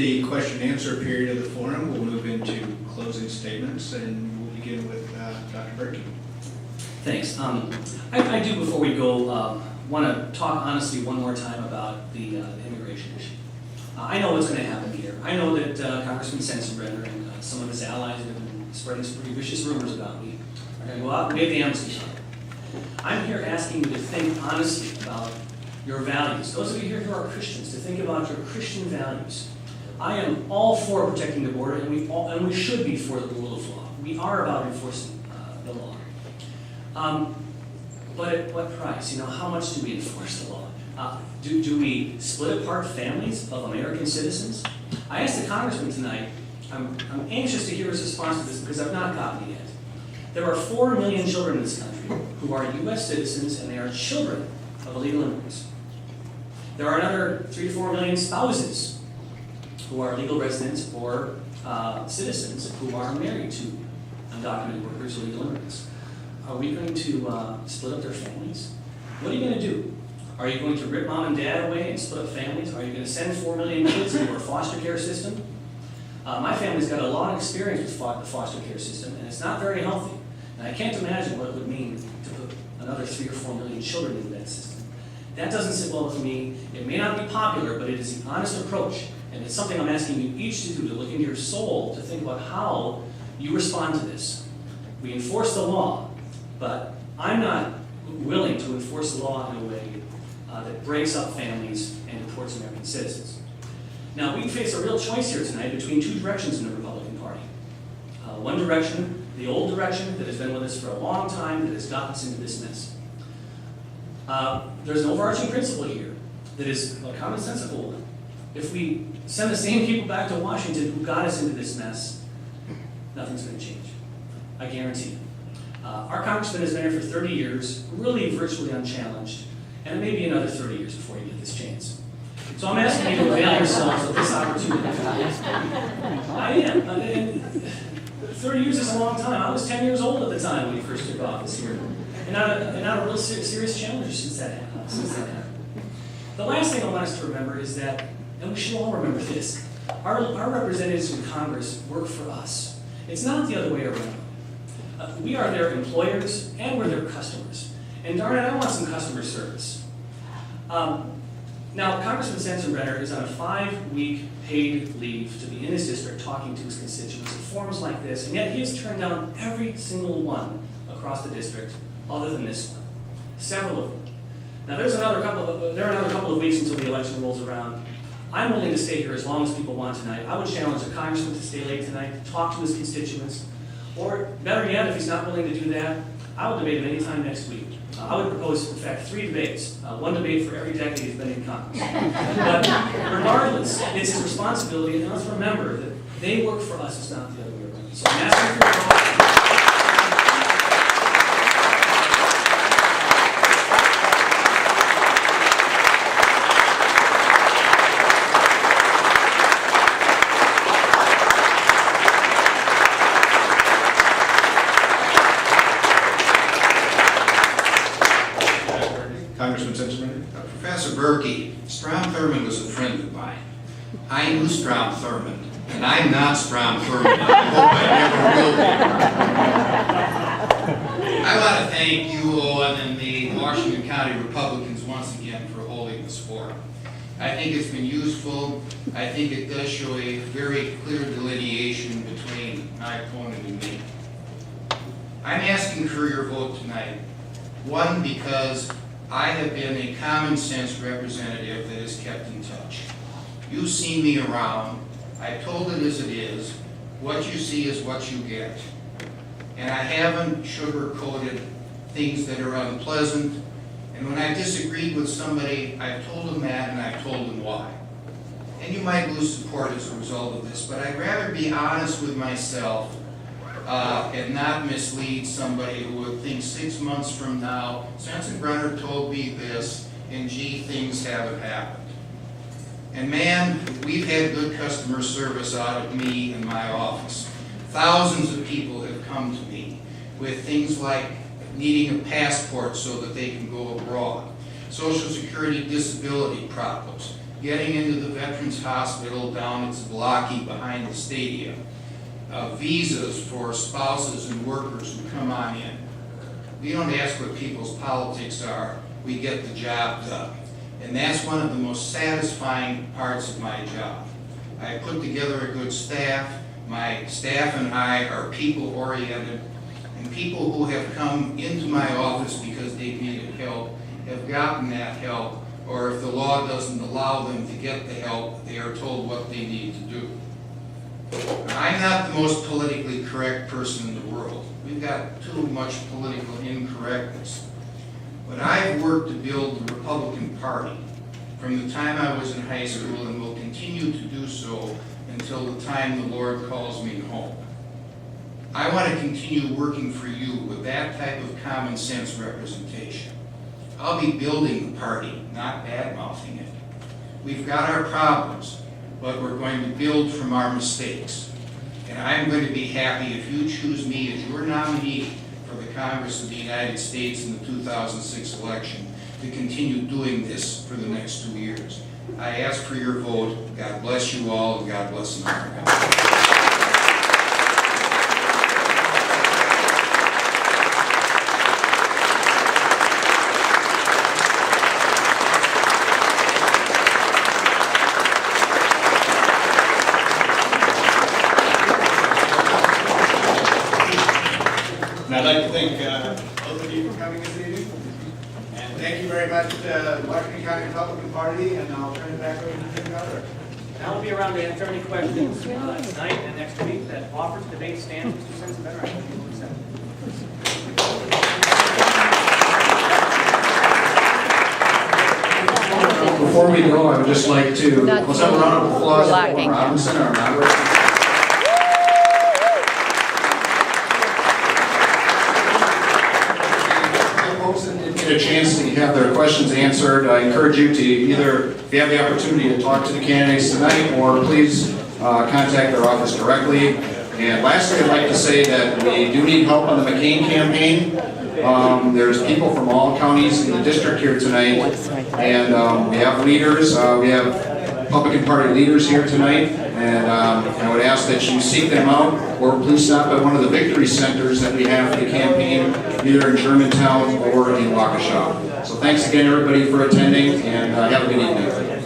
the question and answer period of the forum. We'll move into closing statements, and we'll begin with Dr. Burkee. Thanks. I do, before we go, want to talk honestly one more time about the immigration issue. I know what's going to happen here. I know that Congressman Sensenbrenner and some of his allies have been spreading some pretty vicious rumors about me are going to go out and wave the amnesty sign. I'm here asking you to think honestly about your values. Those of you here who are Christians, to think about your Christian values. I am all for protecting the border, and we should be for the rule of law. We are about enforcing the law. But at what price? How much do we enforce the law? Do we split apart families of American citizens? I asked the congressman tonight, I'm anxious to hear his response to this because I've not gotten it yet. There are 4 million children in this country who are U.S. citizens, and they are children of illegal immigrants. There are another 3 to 4 million spouses who are legal residents or citizens who are married to undocumented workers or legal immigrants. Are we going to split up their families? What are you going to do? Are you going to rip mom and dad away and split up families? Are you going to send 4 million kids into our foster care system? My family's got a long experience with the foster care system, and it's not very healthy. And I can't imagine what it would mean to put another 3 or 4 million children into that system. That doesn't sit well with me. It may not be popular, but it is the honest approach. And it's something I'm asking you each to do, to look into your soul, to think about how you respond to this. We enforce the law, but I'm not willing to enforce the law in a way that breaks up families and deports American citizens. Now, we face a real choice here tonight between 2 directions in the Republican Party. One direction, the old direction that has been with us for a long time, that has gotten us into this mess. There's an overarching principle here that is a commonsensical one. If we send the same people back to Washington who got us into this mess, nothing's going to change. I guarantee you. Our congressman has been here for 30 years, really virtually unchallenged, and it may be another 30 years before you get this chance. So I'm asking you to avail yourselves of this opportunity. I am. And 30 years is a long time. I was 10 years old at the time when he first took office here. And not a real serious challenger since that happened. The last thing I want us to remember is that, and we should all remember this, our representatives in Congress work for us. It's not the other way around. We are their employers, and we're their customers. And darn it, I want some customer service. Now, Congressman Sensenbrenner is on a 5-week paid leave to be in his district talking to his constituents in forums like this, and yet he has turned down every single one across the district, other than this one. Several of them. Now, there are another couple of weeks until the election rolls around. I'm willing to stay here as long as people want tonight. I would challenge a congressman to stay late tonight, to talk to his constituents, or better yet, if he's not willing to do that, I will debate him anytime next week. I would propose, in fact, 3 debates. 1 debate for every decade he's been in Congress. But regardless, it's his responsibility, and let's remember that they work for us, it's not the other way around. So I'm asking for your vote. Congressman Sensenbrenner. Professor Burkee, Strom Thurmond was a friend of mine. I knew Strom Thurmond, and I'm not Strom Thurmond. I hope I never will be. I want to thank you, Owen, and the Washington County Republicans once again for holding this forum. I think it's been useful. I think it does show a very clear delineation between my opponent and me. I'm asking for your vote tonight. 1, because I have been a common sense representative that has kept in touch. You've seen me around. I've told it as it is. What you see is what you get. And I haven't sugar-coated things that are unpleasant. And when I disagreed with somebody, I've told them that and I've told them why. And you might lose support as a result of this, but I'd rather be honest with myself and not mislead somebody who would think 6 months from now, Sensenbrenner told me this, and gee, things haven't happened. And man, we've had good customer service out of me and my office. Thousands of people have come to me with things like needing a passport so that they can go abroad, Social Security disability problems, getting into the Veterans Hospital down at Zablocki behind the stadium, visas for spouses and workers who come on in. We don't ask what people's politics are, we get the job done. And that's one of the most satisfying parts of my job. I put together a good staff. My staff and I are people-oriented, and people who have come into my office because they've needed help have gotten that help, or if the law doesn't allow them to get the help, they are told what they need to do. I'm not the most politically correct person in the world. We've got too much political incorrectness. But I've worked to build the Republican Party from the time I was in high school and will continue to do so until the time the Lord calls me home. I want to continue working for you with that type of common sense representation. I'll be building the party, not bad-mouthing it. We've got our problems, but we're going to build from our mistakes. And I'm going to be happy if you choose me as your nominee for the Congress of the United States in the 2006 election to continue doing this for the next 2 years. I ask for your vote. God bless you all, and God bless America. And I'd like to thank both of you for coming this evening. And thank you very much, Washington County Republican Party, and I'll turn it back over to Jim Burkee. Now we'll be around to answer any questions tonight and next week that offers debate stands. Mr. Sensenbrenner, I hope you will accept. Before we go, I would just like to, let's have a round of applause for Warren Robinson, our moderator. Folks that didn't get a chance to have their questions answered, I encourage you to either, if you have the opportunity to talk to the candidates tonight, or please contact their office directly. And lastly, I'd like to say that we do need help on the McCain campaign. There's people from all counties in the district here tonight, and we have leaders, we have Republican Party leaders here tonight, and I would ask that you seek them out, or please stop at one of the victory centers that we have for the campaign, either in Germantown or in Waukesha. So thanks again, everybody, for attending, and have a good evening.